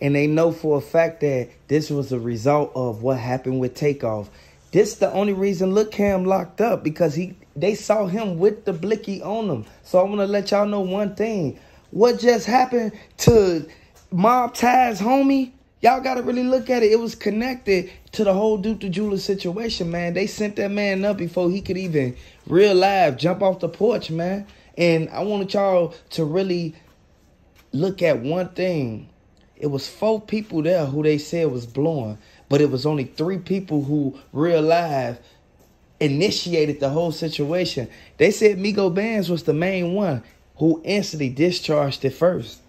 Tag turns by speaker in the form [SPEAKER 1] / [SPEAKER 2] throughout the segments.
[SPEAKER 1] And they know for a fact that this was a result of what happened with Takeoff. This the only reason Lil Cam locked up, because they saw him with the blicky on him. So I want to let y'all know one thing. What just happened to MobTies, homie? Y'all got to really look at it. It was connected to the whole Duke093 situation, man. They sent that man up before he could even real live jump off the porch, man. And I wanted y'all to really look at one thing. It was 4 people there who they said was blowing, but it was only 3 people who real live initiated the whole situation. They said Migo Bands was the main one who instantly discharged it first.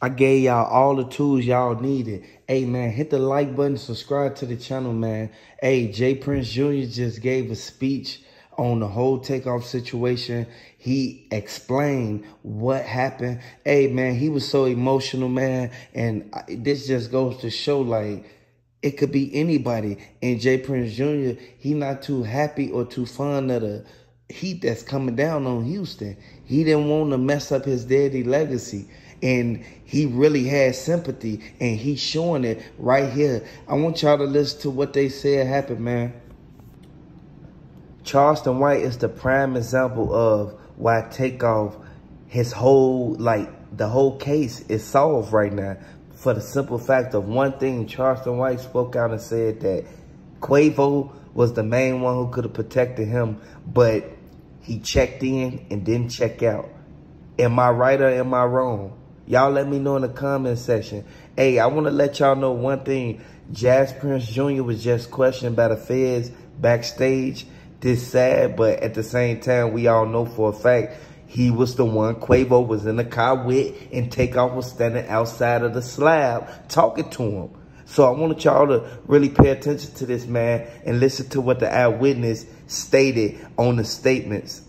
[SPEAKER 1] I gave y'all all the tools y'all needed. Hey, man, hit the like button, subscribe to the channel, man. Hey, J Prince Jr. just gave a speech on the whole Takeoff situation. He explained what happened. Hey, man, he was so emotional, man. And this just goes to show, like, it could be anybody. And J Prince Jr., he not too happy or too fond of the heat that's coming down on Houston. He didn't want to mess up his daddy legacy. And he really had sympathy, and he's showing it right here. I want y'all to listen to what they said happened, man. Charleston White is the prime example of why Takeoff, his whole, the whole case is solved right now. For the simple fact of one thing, Charleston White spoke out and said that Quavo was the main one who could have protected him, but he checked in and didn't check out. Am I right or am I wrong? Y'all let me know in the comment section. Hey, I want to let y'all know one thing. J Prince Jr. was just questioned by the feds backstage. This sad, but at the same time, we all know for a fact he was the one Quavo was in the car with, and Takeoff was standing outside of the slab talking to him. So I wanted y'all to really pay attention to this, man, and listen to what the eyewitness stated on the statements.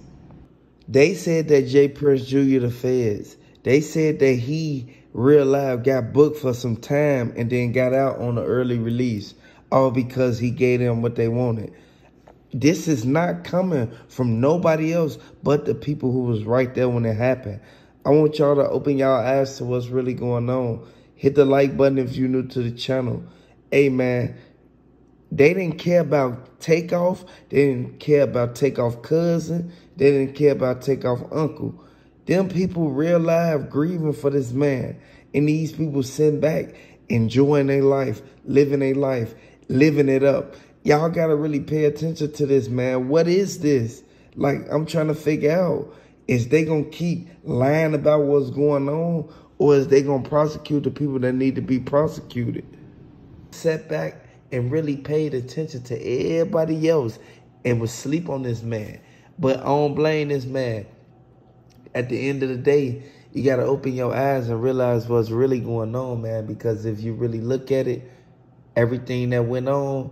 [SPEAKER 1] They said that J Prince Jr., the feds, they said that he real life got booked for some time and then got out on an early release, all because he gave them what they wanted. This is not coming from nobody else but the people who was right there when it happened. I want y'all to open y'all eyes to what's really going on. Hit the like button if you're new to the channel. Hey, man, they didn't care about Takeoff. They didn't care about Takeoff cousin. They didn't care about Takeoff uncle. Them people real life grieving for this man. And these people sitting back, enjoying their life, living their life, living it up. Y'all got to really pay attention to this, man. What is this? Like, I'm trying to figure out, is they going to keep lying about what's going on, or is they going to prosecute the people that need to be prosecuted? Sat back and really paid attention to everybody else and was sleep on this man. But I don't blame this man. At the end of the day, you got to open your eyes and realize what's really going on, man. Because if you really look at it, everything that went on,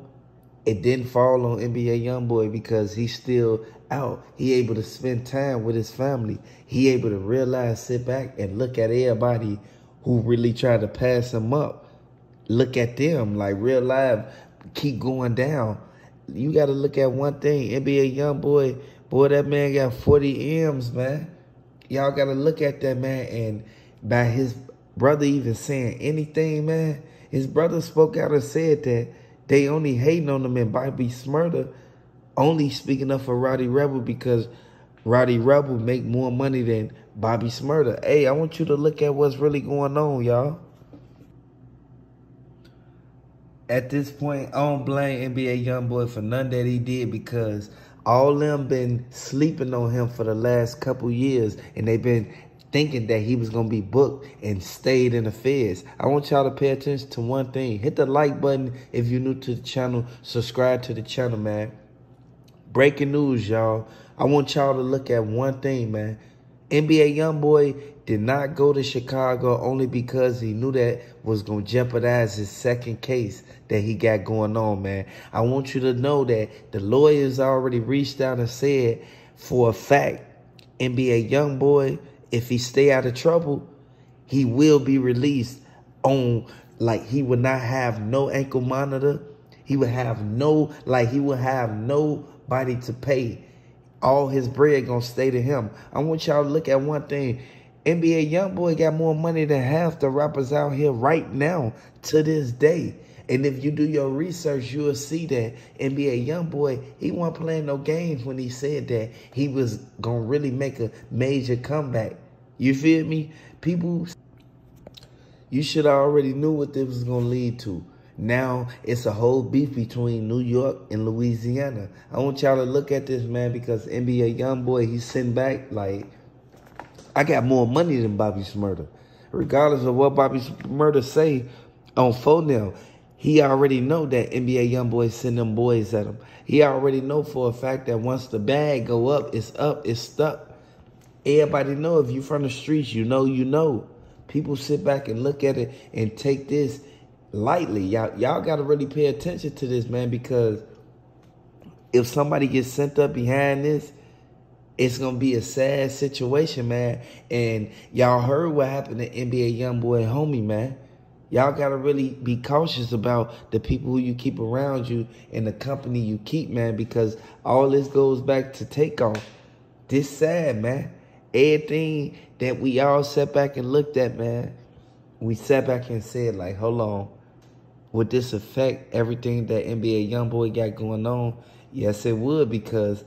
[SPEAKER 1] it didn't fall on NBA Youngboy because he's still out. He able to spend time with his family. He able to realize, sit back and look at everybody who really tried to pass him up. Look at them, like real life, keep going down. You got to look at one thing. NBA Youngboy, boy, that man got 40 M's, man. Y'all got to look at that, man. And by his brother even saying anything, man, his brother spoke out and said that they only hating on him, and Bobby Smurda only speaking up for Roddy Rebel because Roddy Rebel make more money than Bobby Smurda. Hey, I want you to look at what's really going on, y'all. At this point, I don't blame NBA Youngboy for none that he did, because all them been sleeping on him for the last couple years, and they've been thinking that he was going to be booked and stayed in the feds. I want y'all to pay attention to one thing. Hit the like button if you're new to the channel. Subscribe to the channel, man. Breaking news, y'all. I want y'all to look at one thing, man. NBA Youngboy did not go to Chicago only because he knew that was going to jeopardize his second case that he got going on, man. I want you to know that the lawyers already reached out and said for a fact, NBA Youngboy, if he stay out of trouble, he will be released on, like, he would not have no ankle monitor. He would have no, he would have nobody to pay. All his bread gonna stay to him. I want y'all to look at one thing. NBA YoungBoy got more money than half the rappers out here right now to this day. And if you do your research, you'll see that NBA YoungBoy, he wasn't playing no games when he said that he was going to really make a major comeback. You feel me? People, you should have already knew what this was going to lead to. Now, it's a whole beef between New York and Louisiana. I want y'all to look at this, man, because NBA YoungBoy, he's sitting back like, I got more money than Bobby Shmurda. Regardless of what Bobby Shmurda say on phone now, he already know that NBA YoungBoy send them boys at him. He already know for a fact that once the bag go up, it's stuck. Everybody know if you from the streets, you know, you know. People sit back and look at it and take this lightly. Y'all got to really pay attention to this, man, because if somebody gets sent up behind this, it's going to be a sad situation, man. And y'all heard what happened to NBA YoungBoy homie, man. Y'all got to really be cautious about the people who you keep around you and the company you keep, man, because all this goes back to Takeoff. This sad, man. Everything that we all sat back and looked at, man, we sat back and said, like, hold on. Would this affect everything that NBA YoungBoy got going on? Yes, it would, because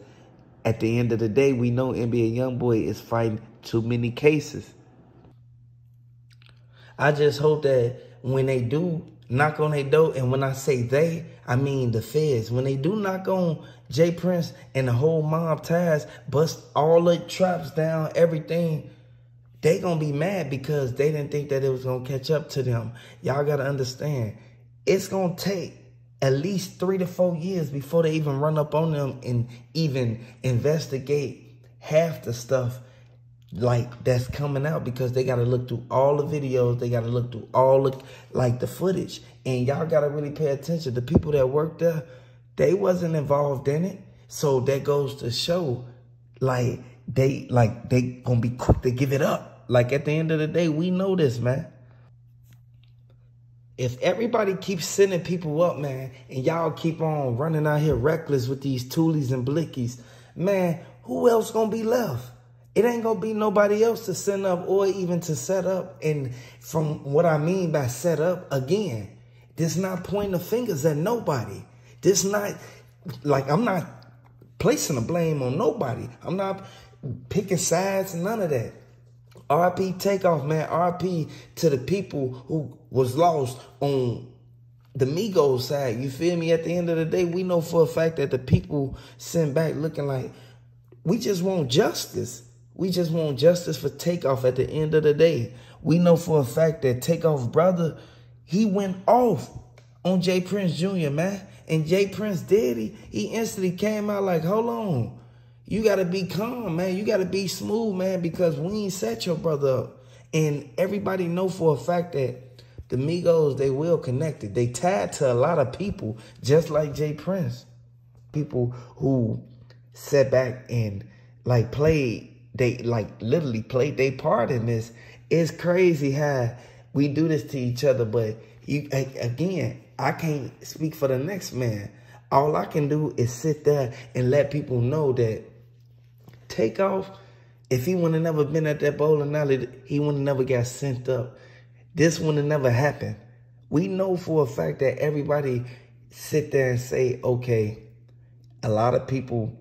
[SPEAKER 1] at the end of the day, we know NBA YoungBoy is fighting too many cases. I just hope that when they do knock on their door, and when I say they, I mean the feds, when they do knock on J Prince and the whole MobTies, bust all the traps down, everything, they gonna be mad because they didn't think that it was gonna catch up to them. Y'all gotta understand, it's gonna take at least 3 to 4 years before they even run up on them and even investigate half the stuff like that's coming out, because they got to look through all the videos. They got to look through all the, like, the footage. And y'all got to really pay attention. The people that worked there, they wasn't involved in it. So that goes to show, they gonna be quick to give it up. Like, at the end of the day, we know this, man. If everybody keeps sending people up, man, and y'all keep on running out here reckless with these toolies and blickies, man, who else gonna be left? It ain't gonna be nobody else to send up or even to set up. And from what I mean by set up, again, this not pointing the fingers at nobody. This not, like, I'm not placing the blame on nobody. I'm not picking sides, none of that. RP Takeoff, man. RP to the people who was lost on the Migos side. You feel me? At the end of the day, we know for a fact that the people sent back looking like, we just want justice. We just want justice for Takeoff at the end of the day. We know for a fact that Takeoff brother, he went off on J Prince Jr., man. And J Prince did. He instantly came out like, hold on. You got to be calm, man. You got to be smooth, man, because we ain't set your brother up. And everybody know for a fact that the Migos, they well connected. They tied to a lot of people, just like J Prince. People who sat back and, like, played. They, like, literally played their part in this. It's crazy how we do this to each other. But, again, I can't speak for the next man. All I can do is sit there and let people know that Takeoff, if he would have never been at that bowling alley, he would have never got sent up. This would have never happened. We know for a fact that everybody sit there and say, okay, a lot of people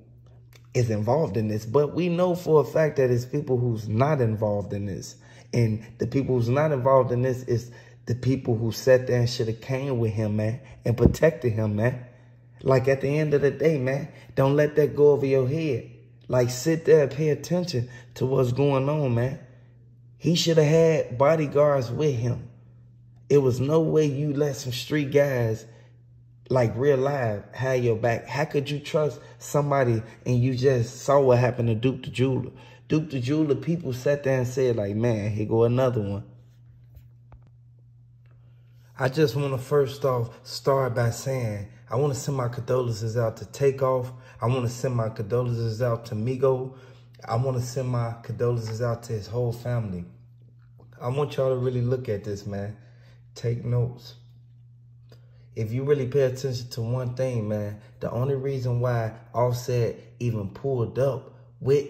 [SPEAKER 1] is involved in this, but we know for a fact that it's people who's not involved in this. And the people who's not involved in this is the people who sat there and should have came with him, man, and protected him, man. Like, at the end of the day, man, don't let that go over your head. Like, sit there and pay attention to what's going on, man. He should have had bodyguards with him. It was no way you let some street guys, like, real live, have your back. How could you trust somebody and you just saw what happened to Duke the Jeweler? Duke the Jeweler, people sat there and said, like, man, here go another one. I just want to first off start by saying, I want to send my condolences out to Takeoff. I want to send my condolences out to Migo. I want to send my condolences out to his whole family. I want y'all to really look at this, man. Take notes. If you really pay attention to one thing, man, the only reason why Offset even pulled up with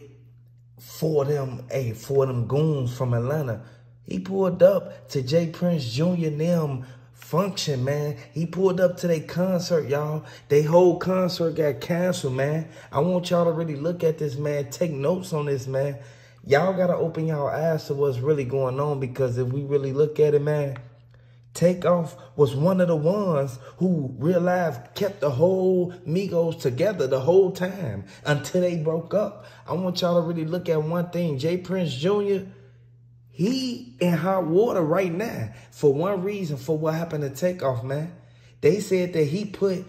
[SPEAKER 1] for them goons from Atlanta. He pulled up to J. Prince Jr. and them function, man. He pulled up to their concert, y'all. They whole concert got canceled, man. I want y'all to really look at this, man. Take notes on this, man. Y'all got to open y'all eyes to what's really going on, because if we really look at it, man, Takeoff was one of the ones who real life kept the whole Migos together the whole time until they broke up. I want y'all to really look at one thing. J. Prince Jr., he in hot water right now for one reason, for what happened to Takeoff, man. They said that he put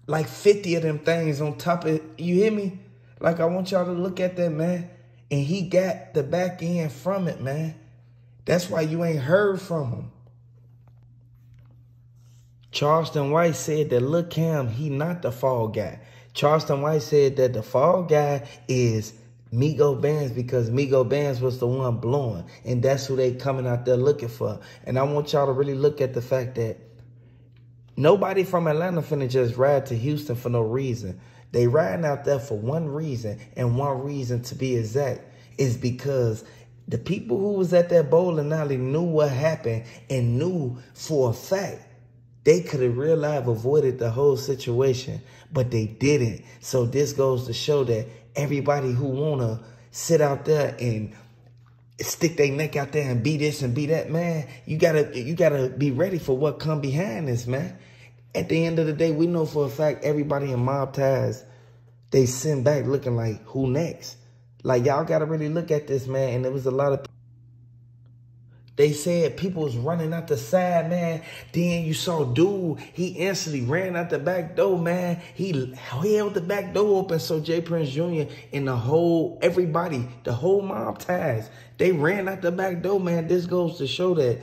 [SPEAKER 1] like 50 of them things on top of it. You hear me? Like, I want y'all to look at that, man. And he got the back end from it, man. That's why you ain't heard from him. Charleston White said that Lil Cam, he not the fall guy. Charleston White said that the fall guy is Migo Bands, because Migo Bands was the one blowing. And that's who they coming out there looking for. And I want y'all to really look at the fact that nobody from Atlanta finna just ride to Houston for no reason. They riding out there for one reason, and one reason to be exact is because the people who was at that bowling alley knew what happened and knew for a fact they could have real life avoided the whole situation, but they didn't. So this goes to show that everybody who want to sit out there and stick their neck out there and be this and be that, man, you gotta be ready for what come behind this, man. At the end of the day, we know for a fact everybody in MobTies, they send back looking like, who next? Like, y'all got to really look at this, man. And there was a lot of... They said people was running out the side, man. Then you saw dude, he instantly ran out the back door, man. He held the back door open. So J. Prince Jr. and the whole, everybody, the whole MobTies, they ran out the back door, man. This goes to show that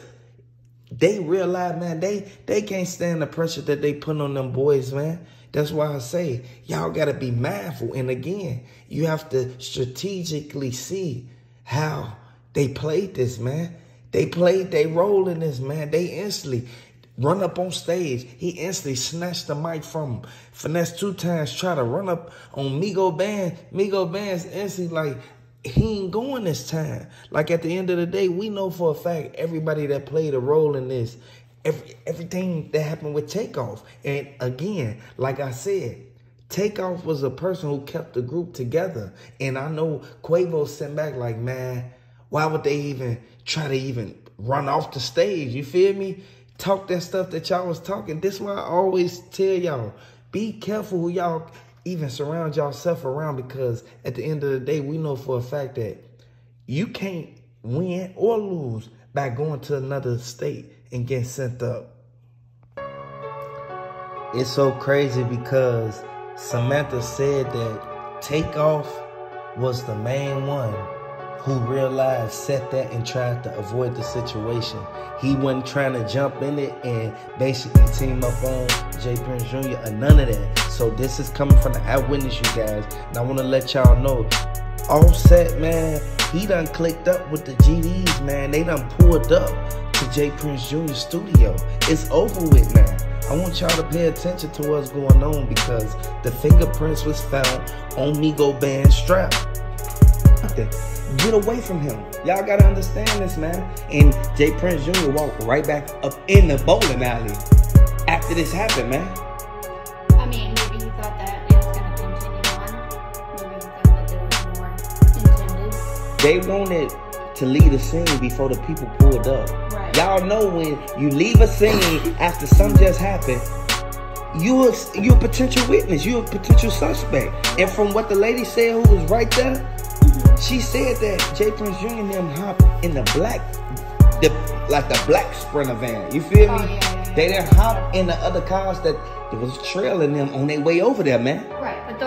[SPEAKER 1] they realize, man, they can't stand the pressure that they put on them boys, man. That's why I say, y'all got to be mindful. And again, you have to strategically see how they played this, man. They played their role in this, man. They instantly run up on stage. He instantly snatched the mic from him. Finesse 2 times, try to run up on Migo Band. Migo Band's instantly like, he ain't going this time. Like, at the end of the day, we know for a fact everybody that played a role in this, everything that happened with Takeoff. And again, like I said, Takeoff was a person who kept the group together. And I know Quavo sent back like, man, why would they even try to even run off the stage? You feel me? Talk that stuff that y'all was talking. This is why I always tell y'all, be careful who y'all even surround yourself around, because at the end of the day, we know for a fact that you can't win or lose by going to another state and getting sent up. It's so crazy because Samantha said that Takeoff was the main one who real life set that and tried to avoid the situation. He wasn't trying to jump in it and basically team up on J. Prince Jr. or none of that. So this is coming from the eyewitness, you guys. And I want to let y'all know, Offset, man, he done clicked up with the GDs, man. They done pulled up to J. Prince Jr.'s studio. It's over with now. I want y'all to pay attention to what's going on, because the fingerprints was found on Migo Band's strap. Get away from him. Y'all gotta understand this, man. And J. Prince Jr. walked right back up in the bowling alley after this happened, man.
[SPEAKER 2] I mean, maybe he thought that it was gonna continue on. Maybe he thought that there was more intended.
[SPEAKER 1] They wanted to leave the scene before the people pulled up.
[SPEAKER 2] Right.
[SPEAKER 1] Y'all know when you leave a scene after something just happened, you're a potential witness. You're a potential suspect. And from what the lady said who was right there, she said that J. Prince Jr. and them hopped in the black Sprinter van. You feel me?
[SPEAKER 2] Yeah.
[SPEAKER 1] They didn't hop in the other cars that was trailing them on their way over there, man.
[SPEAKER 2] Right, but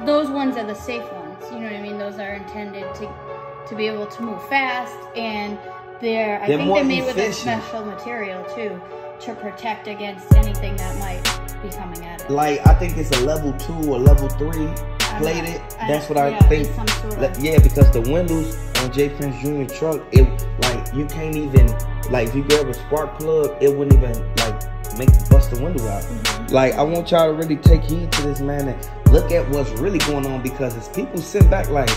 [SPEAKER 2] those ones are the safe ones. You know what I mean? Those are intended to be able to move fast, and I think they're made with a special material too to protect against anything that might be coming at it.
[SPEAKER 1] Like, I think it's a level 2 or level 3. Plated. That's what I think. Yeah, because the windows on J. Prince Jr. truck, it like you can't even, like, if you grab a spark plug, it wouldn't even like bust the window out. Like, I want y'all to really take heed to this, man, and look at what's really going on, because it's people sitting back like,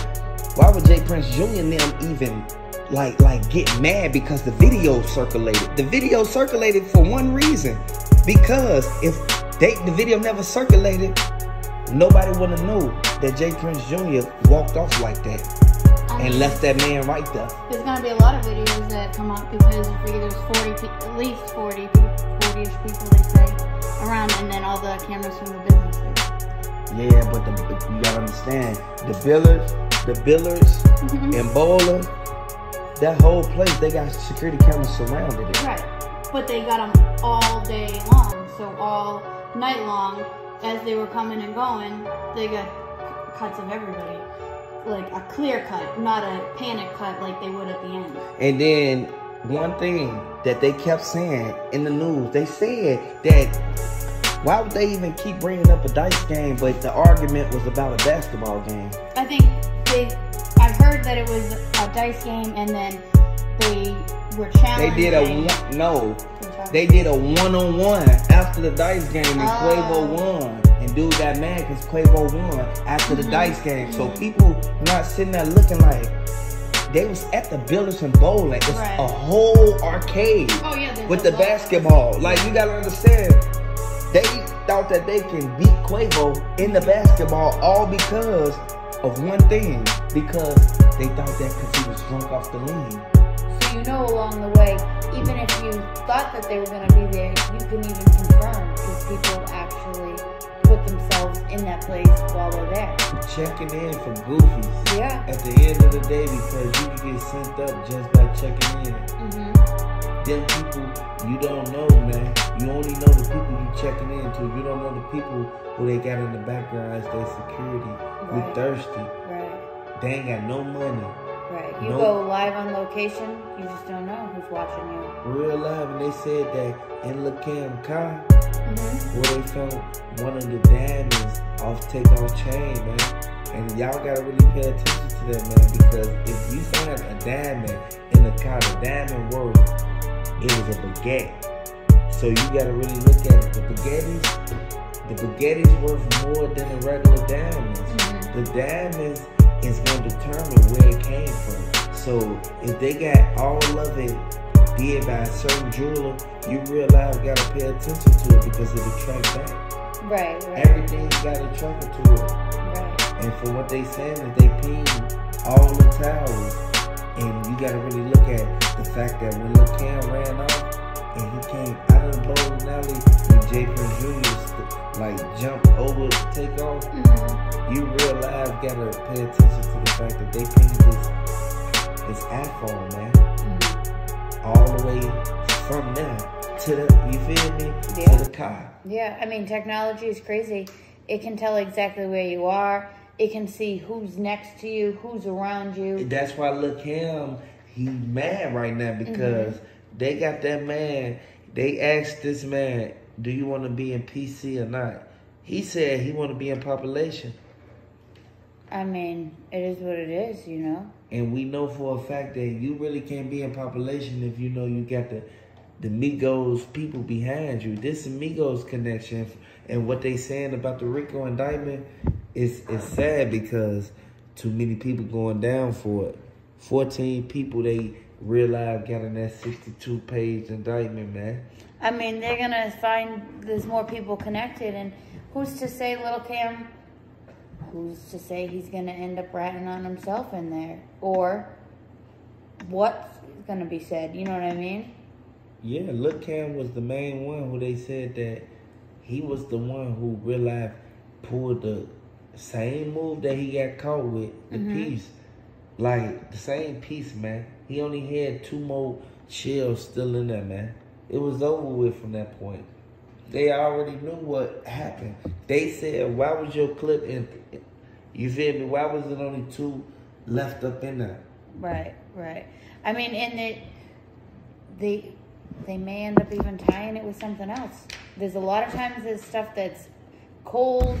[SPEAKER 1] Why would J. Prince Jr. and them even like get mad because the video circulated? The video circulated for one reason. Because if the video never circulated, nobody would have known that J. Prince Jr. walked off like that and left that man right there.
[SPEAKER 2] There's gonna be a lot of videos that come up because you figure there's at least 40-ish people they say around, and then all the cameras from the businesses.
[SPEAKER 1] Yeah, but you gotta understand, the billers and bowler, that whole place, they got security cameras surrounded it.
[SPEAKER 2] Right, but they got them all day long, so all night long, as they were coming and going, they got cuts of everybody. Like a clear cut, not a panic cut like they would at the end.
[SPEAKER 1] And then one thing that they kept saying in the news, they said that why would they even keep bringing up a dice game, but the argument was about a basketball game?
[SPEAKER 2] I think I heard that it was a dice game, and then they were challenging.
[SPEAKER 1] They did a one-on-one after the dice game, and Quavo won. And dude got mad because Quavo won after the dice game. So people not sitting there looking like they was at the Billiards and Bowling. It's a whole arcade with the basketball. Like, you gotta understand, they thought that they can beat Quavo in the basketball all because of one thing. Because they thought that because he was drunk off the lean.
[SPEAKER 2] So you know along the way, even if you thought that they were going to be there, you can even confirm if people actually put themselves in that place while they're there.
[SPEAKER 1] Checking in for goofies.
[SPEAKER 2] Yeah.
[SPEAKER 1] At the end of the day, because you can get sent up just by checking in. Them people you don't know, man. You only know the people you checking in to. You don't know the people who they got in the background as their security. Who thirsty. They ain't got no money.
[SPEAKER 2] You go live on location, you just don't know who's watching you.
[SPEAKER 1] Real live, and they said that in Cam5th car, where they found one of the diamonds off Takeoff chain, man. And y'all gotta really pay attention to that, man, because if you find a diamond in the car, the diamond worth, it was a baguette. So you gotta really look at it. The baguette's worth more than the regular diamonds. The diamonds is going to determine where it came from. So if they got all of it did by a certain jeweler, you realize you gotta pay attention to it because it'll track back. Everything got a tracker to it. And from what they saying that they pinged all the towers. And you gotta really look at the fact that when Lil Cam ran off and he came out of the bowling alley and J. Prince Jr. like jumped over to Takeoff, you realize gotta pay attention to the fact that they pinged his iPhone, man. All the way from there to the, you feel me? To the car.
[SPEAKER 2] Yeah, I mean, technology is crazy. It can tell exactly where you are. It can see who's next to you, who's around you.
[SPEAKER 1] That's why Lil Cam, he mad right now because they got that man. They asked this man, do you want to be in PC or not? He said he want to be in population.
[SPEAKER 2] I mean, it is what it is, you know.
[SPEAKER 1] And we know for a fact that you really can't be in population if you know you got the Migos people behind you. This Migos connection and what they saying about the Rico indictment is sad because too many people going down for it. 14 people they realized got in that 62-page indictment, man.
[SPEAKER 2] I mean, they're going to find there's more people connected, and who's to say Lil Cam, who's to say he's going to end up ratting on himself in there? Or what's going to be said, you know what I mean?
[SPEAKER 1] Yeah, Lil Cam was the main one who they said that he was the one who realized pulled the same move that he got caught with, the piece. Like, the same piece, man. He only had 2 more shells still in there, man. It was over with from that point. They already knew what happened. They said, why was your clip in, you feel me? Why was it only 2 left up in there?
[SPEAKER 2] Right. I mean, and they may end up even tying it with something else. There's a lot of times there's stuff that's cold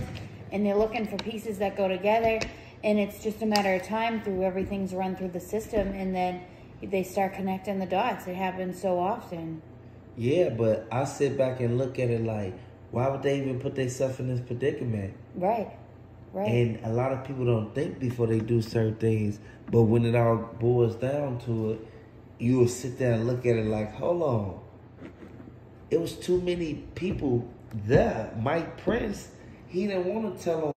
[SPEAKER 2] and they're looking for pieces that go together, and it's just a matter of time through everything's run through the system, and then they start connecting the dots. It happens so often.
[SPEAKER 1] Yeah, but I sit back and look at it like, why would they even put themselves in this predicament?
[SPEAKER 2] Right. Right.
[SPEAKER 1] And a lot of people don't think before they do certain things. But when it all boils down to it, you will sit there and look at it like, hold on. It was too many people there. Mike Prince, he didn't want to tell them